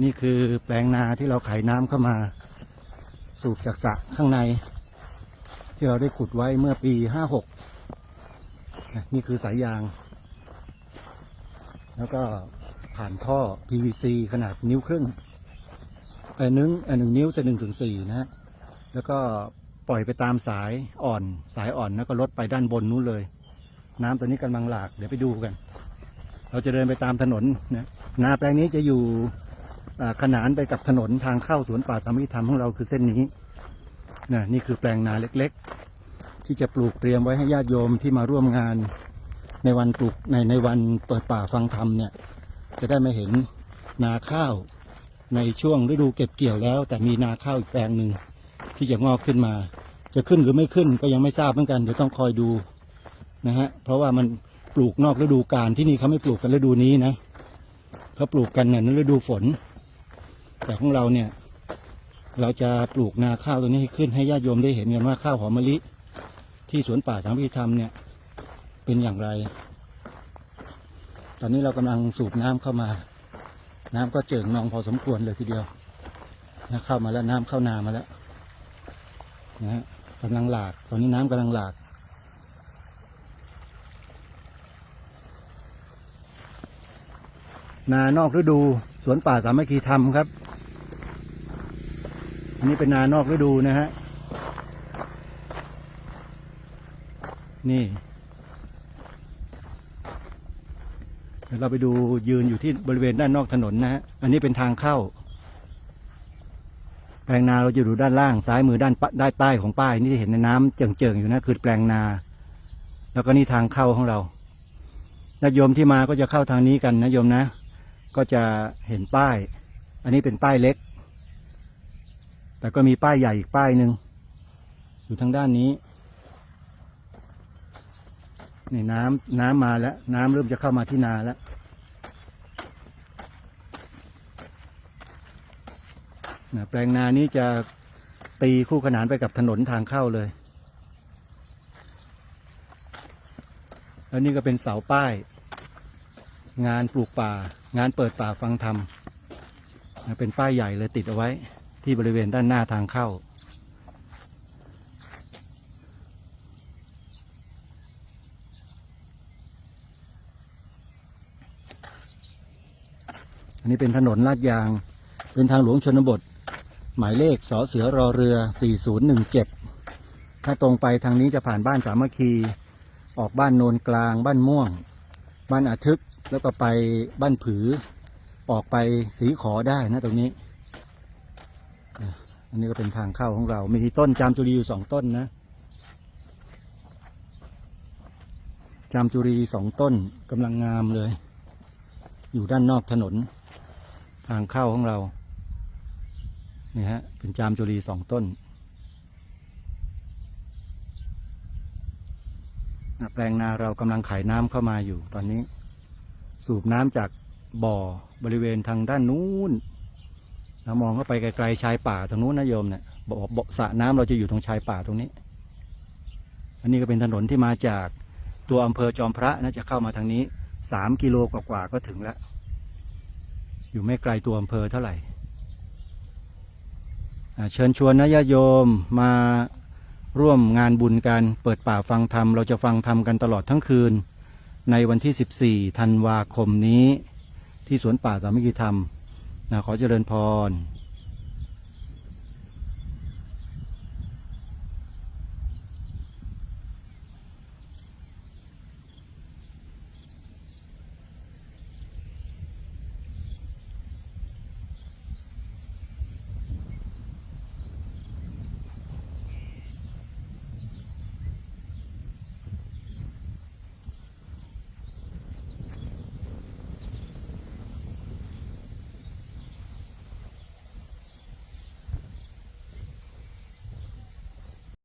นี่คือแปลงนาที่เราไขน้ำเข้ามาสูบจากสระข้างในที่เราได้ขุดไว้เมื่อปี56นี่คือสายยางแล้วก็ผ่านท่อ PVC ขนาดนิ้วครึ่ง1 นิ้วจะ1 ถึง 4นะฮะแล้วก็ปล่อยไปตามสายอ่อนแล้วก็ลดไปด้านบนนู้นเลยน้ำตัวนี้กำลังหลากเดี๋ยวไปดูกันเราจะเดินไปตามถนนนะนาแปลงนี้จะอยู่ขนานไปกับถนนทางเข้าสวนป่าสามัคคีธรรมของเราคือเส้นนี้นี่คือแปลงนาเล็กๆที่จะปลูกเตรียมไว้ให้ญาติโยมที่มาร่วมงานในวันปลูกในวันเปิดป่าฟังธรรมเนี่ยจะได้มาเห็นนาข้าวในช่วงฤดูเก็บเกี่ยวแล้วแต่มีนาข้าวอีกแปลงหนึ่งที่จะงอกขึ้นมาจะขึ้นหรือไม่ขึ้นก็ยังไม่ทราบเหมือนกันเดี๋ยวต้องคอยดูนะฮะเพราะว่ามันปลูกนอกฤดูกาลที่นี่เขาไม่ปลูกกันฤดูนี้นะเขาปลูกกันในฤดูฝนแต่ของเราเนี่ยเราจะปลูกนาข้าวตัวนี้ให้ขึ้นให้ญาติโยมได้เห็นกันว่าข้าวหอมมะลิที่สวนป่าสามัคคีธรรมเนี่ยเป็นอย่างไรตอนนี้เรากำลังสูบน้ำเข้ามาน้ำก็เจิ่งนองพอสมควรเลยทีเดียวนะเข้ามาแล้วน้ำเข้านามาแล้วนะฮะกำลังหลากตอนนี้น้ำกำลังหลากนานอกฤดูสวนป่าสามัคคีธรรมครับอันนี้เป็นนานอกฤดูนะฮะนี่เราไปดูยืนอยู่ที่บริเวณด้านนอกถนนนะฮะอันนี้เป็นทางเข้าแปลงนาเราจะอยู่ด้านล่างซ้ายมือด้านใต้ของป้ายนี่ที่เห็นในน้ำเจิ่งๆอยู่นะคือแปลงนาแล้วก็นี่ทางเข้าของเราญาติโยมที่มาก็จะเข้าทางนี้กันนะโยมนะก็จะเห็นป้ายอันนี้เป็นป้ายเล็กแต่ก็มีป้ายใหญ่อีกป้ายหนึ่งอยู่ทางด้านนี้นี่น้ำมาแล้วน้ำเริ่มจะเข้ามาที่นาแล้วแปลงนานี้จะตีคู่ขนานไปกับถนนทางเข้าเลยแล้วนี่ก็เป็นเสาป้ายงานปลูกป่างานเปิดป่าฟังธรรมเป็นป้ายใหญ่เลยติดเอาไว้ที่บริเวณด้านหน้าทางเข้าอันนี้เป็นถนนลาดยางเป็นทางหลวงชนบทหมายเลขสเสือรอเรือ4017ถ้าตรงไปทางนี้จะผ่านบ้านสามัคคีออกบ้านโนนกลางบ้านม่วงบ้านอาทึกแล้วก็ไปบ้านผือออกไปสีขอได้นะตรงนี้อันนี้ก็เป็นทางเข้าของเรามีต้นจามจุรีอยู่2 ต้นนะจามจุรี2 ต้นกำลังงามเลยอยู่ด้านนอกถนนทางเข้าของเรานี่ฮะเป็นจามจุรี2 ต้นแปลงนาเรากำลังขายน้ำเข้ามาอยู่ตอนนี้สูบน้ำจากบ่อบริเวณทางด้านนู้นเรามองเข้าไปไกลๆชายป่าตรงนู้นนะโยมเนี่ยบ่อสระน้ำเราจะอยู่ตรงชายป่าตรงนี้อันนี้ก็เป็นถนนที่มาจากตัวอำเภอจอมพระนะจะเข้ามาทางนี้3 กิโลกว่าก็ถึงแล้วอยู่ไม่ไกลตัวอำเภอเท่าไหร่เชิญชวนนะญาติโยมมาร่วมงานบุญกันเปิดป่าฟังธรรมเราจะฟังธรรมกันตลอดทั้งคืนในวันที่14 ธันวาคมนี้ที่สวนป่าสามัคคีธรรมขอเจริญพร